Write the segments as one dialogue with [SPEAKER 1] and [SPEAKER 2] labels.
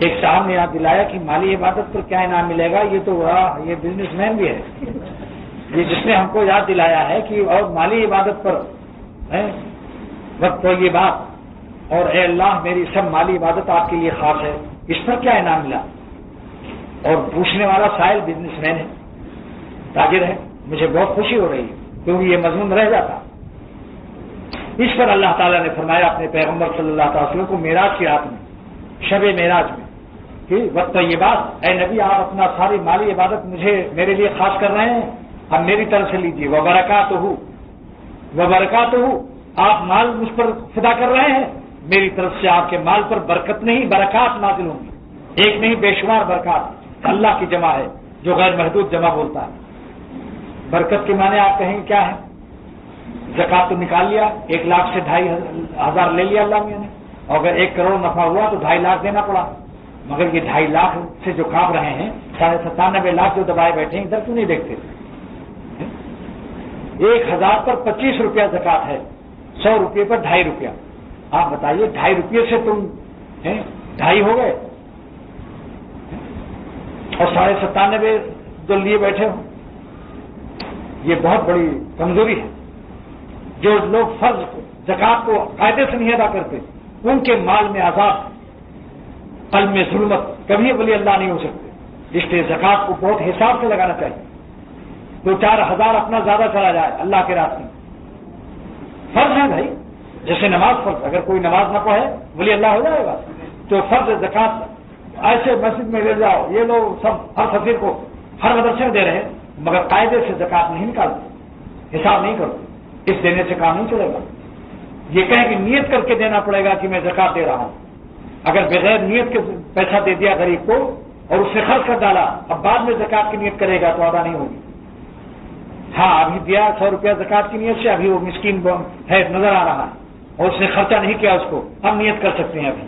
[SPEAKER 1] ایک صاحب نے یاد دلایا کہ مالی عبادت پر کیا انعام ملے گا، یہ تو یہ بزنس مین بھی ہے، یہ جس نے ہم کو یاد دلایا ہے کہ اور مالی عبادت پر وقت تو یہ بات اور اے اللہ میری سب مالی عبادت آپ کے لیے خاص ہے، اس پر کیا انعام ملا؟ اور پوچھنے والا سائل بزنس مین ہے، تاجر ہے. مجھے بہت خوشی ہو رہی ہے کیونکہ یہ مضمون رہ جاتا. اس پر اللہ تعالیٰ نے فرمایا اپنے پیغمبر صلی اللہ علیہ وسلم کو معراج کی رات میں، شب معراج میں، کہ وقت یہ بات اے نبی آپ اپنا ساری مالی عبادت میرے لیے خاص کر رہے ہیں، اب میری طرف سے لیجیے. وبرکاتہ آپ مال مجھ پر فدا کر رہے ہیں، میری طرف سے آپ کے مال پر برکت نہیں برکات نازل ہوں گی. ایک نہیں بے شمار برکات اللہ کی جمع ہے جو غیر محدود جمع بولتا ہے. برکت کے معنی آپ کہیں کیا ہے؟ زکات تو نکال لیا، 1 لاکھ سے 2,500 لے لیا اللہ میاں نے، اور اگر 1 کروڑ نفع ہوا تو 2.5 لاکھ دینا پڑا. مگر یہ 2.5 لاکھ سے جو کھاپ رہے ہیں 97.5 لاکھ جو دبائے بیٹھے ہیں ادھر کیوں نہیں دیکھتے؟ 1,000 پر 25 روپیہ زکات ہے، 100 روپئے پر 2.5 روپیہ. آپ بتائیے 2.5 روپئے سے تم 2.5 ہو گئے اور 97.5 جو لیے بیٹھے ہو. یہ بہت بڑی کمزوری ہے. جو لوگ فرض زکات کو قاعدے سے نہیں ادا کرتے ان کے مال میں عذاب، قلب میں ظلمت، کبھی ولی اللہ نہیں ہو سکتے. اس لیے زکات کو بہت حساب سے لگانا چاہیے. 2-4 ہزار اپنا زیادہ چلا جائے اللہ کے راستے میں فرض ہے بھائی. جیسے نماز فرض، اگر کوئی نماز نہ پڑھے ولی اللہ ہو جائے گا. تو فرض زکات ایسے مسجد میں لے جاؤ، یہ لوگ سب ہر فقیر کو ہر مدرسے میں دے رہے ہیں مگر قاعدے سے زکات نہیں نکالتے، حساب نہیں کرتے. اس دینے سے کام نہیں چلے گا. یہ کہیں کہ نیت کر کے دینا پڑے گا کہ میں زکات دے رہا ہوں. اگر بغیر نیت کے پیسہ دے دیا غریب کو اور اس سے خرچ کر ڈالا، اب بعد میں زکات کی نیت کرے گا تو ادا نہیں ہوگی. ہاں ابھی دیا 100 روپیہ زکات کی نیت سے، ابھی وہ مسکین ہے نظر آ رہا ہے اور اس نے خرچہ نہیں کیا اس کو، ہم نیت کر سکتے ہیں ابھی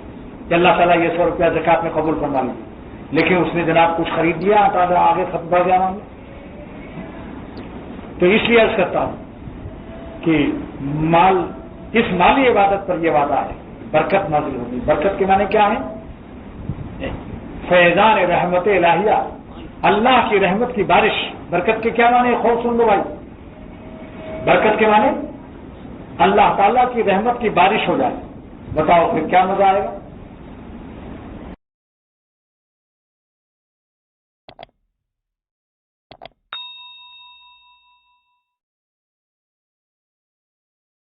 [SPEAKER 1] کہ اللہ تعالیٰ یہ 100 روپیہ زکات میں قبول فرما لیجیے. لیکن اس نے جناب کچھ خرید لیا تو آگے خط بڑھ جانا. تو اس لیے عرض کرتا ہوں کہ اس مالی عبادت پر یہ وعدہ ہے برکت نازل ہوگی. برکت کے معنی کیا ہے؟ فیضان رحمت الہیہ، اللہ کی رحمت کی بارش. برکت کے کیا معنی؟ خوف سن لو بھائی. برکت کے معنی اللہ تعالیٰ کی رحمت کی بارش ہو جائے. بتاؤ پھر کیا مزہ آئے گا؟